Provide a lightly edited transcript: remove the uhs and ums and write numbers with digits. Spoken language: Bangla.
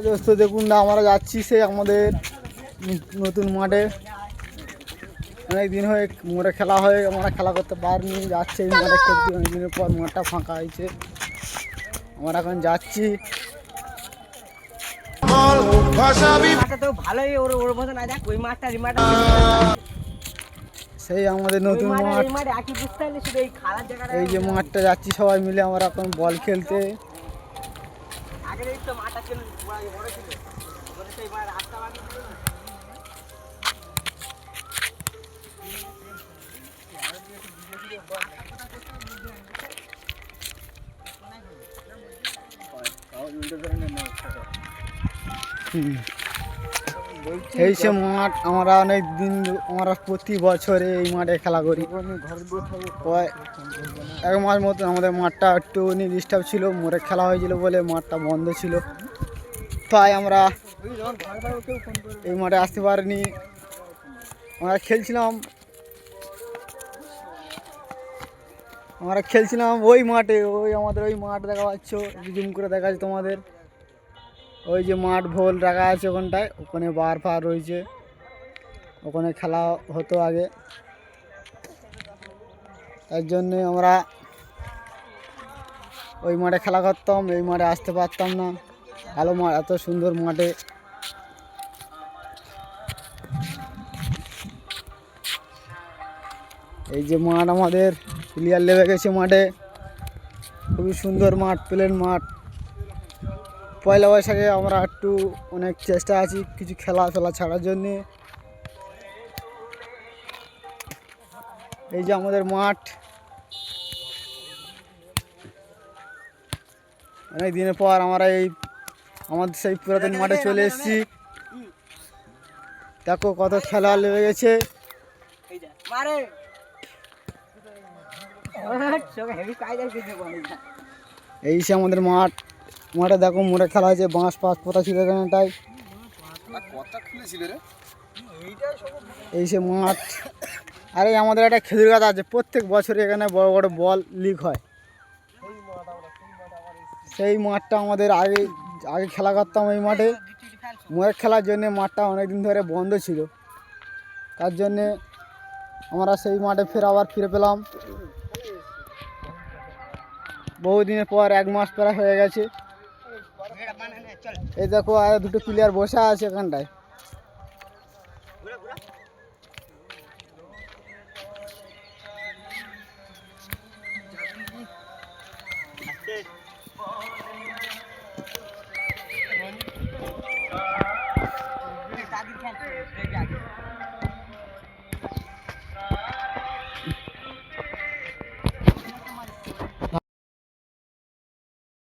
দোস্ত দেখুন না, আমরা যাচ্ছি সেই আমাদের নতুন মাঠে। অনেক দিন হয়ে মোটে খেলা হয়ে আমরা খেলা করতে পারিনি, যাচ্ছে এই মাঠে খেলতে। অনেক দিনের পর মাঠটা ফাঁকা হয়েছে, আমরা এখন যাচ্ছি। সেই আমাদের নতুন মাঠ, এই যে মাঠটা যাচ্ছি সবাই মিলে আমরা এখন বল খেলতে। এই সে মাঠ আমরা অনেক দিন, আমরা প্রতি বছরে এই মাঠে খেলা করি। এক মাস মতো আমাদের মাঠটা একটু ডিস্টার্ব ছিল, মোড়ে খেলা হয়েছিল বলে মাঠটা বন্ধ ছিল, তাই আমরা এই মাঠে আসতে পারিনি। আমরা খেলছিলাম ওই মাঠে, ওই আমাদের ওই মাঠ দেখা পাচ্ছ, জুম করে দেখা যাচ্ছে তোমাদের। ওই যে মাঠ ভোল রাখা আছে ওখানটায়, ওখানে বার ফার রয়েছে, ওখানে খেলা হতো আগে। তার জন্যে আমরা ওই মাঠে খেলা করতাম, এই মাঠে আসতে পারতাম না। ভালো মাঠ, এত সুন্দর মাঠে। এই যে মাঠ আমাদের প্লেয়ার লেগে গেছে মাঠে, খুবই সুন্দর মাঠ, প্লেন মাঠ। পয়লা বৈশাখে আমরা একটু অনেক চেষ্টা আছি কিছু খেলাধুলা ছাড়ার জন্যে। এই যে আমাদের মাঠ, অনেক দিনের পর আমরা এই আমাদের সেই পুরাতন মাঠে চলে এসেছি। দেখো কত খেলা লেগে গেছে। এই সে আমাদের মাঠ, মাঠে দেখো মোটে খেলা হয়েছে, বাঁশ পাশ পোতা ছিল এখানটায়। এই সে মাঠ। আরে আমাদের একটা খেজুর গাছ আছে, প্রত্যেক বছরে এখানে বড় বড় বল লিগ হয়। সেই মাঠটা আমাদের আগে আগে খেলা করতাম এই মাঠে। মোয়ের খেলার জন্যে মাঠটা অনেক দিন ধরে বন্ধ ছিল, তার জন্যে আমরা সেই মাঠে আবার ফিরে পেলাম বহুদিনের পর। 1 মাস প্রায় হয়ে গেছে। এই দেখো আর দুটো প্লেয়ার বসে আছে এখানটায়।